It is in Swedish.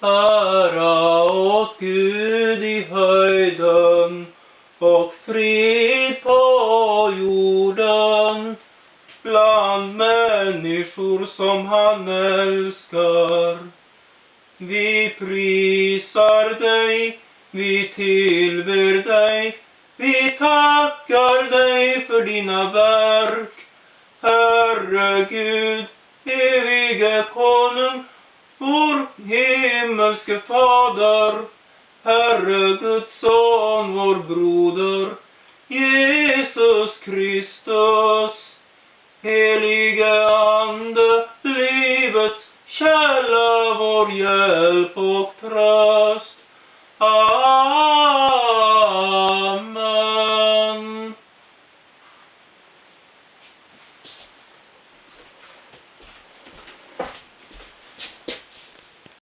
Ära åt Gud i höjden och frid på jorden bland människor som han älskar. Vi prisar dig, vi tillber dig, vi tackar dig för dina verk. Herre Gud, evige konung, vår himmelske Fader, Herre Guds son, vår broder, Jesus Kristus, helige Ande, livets källa, vår hjälp och tröst.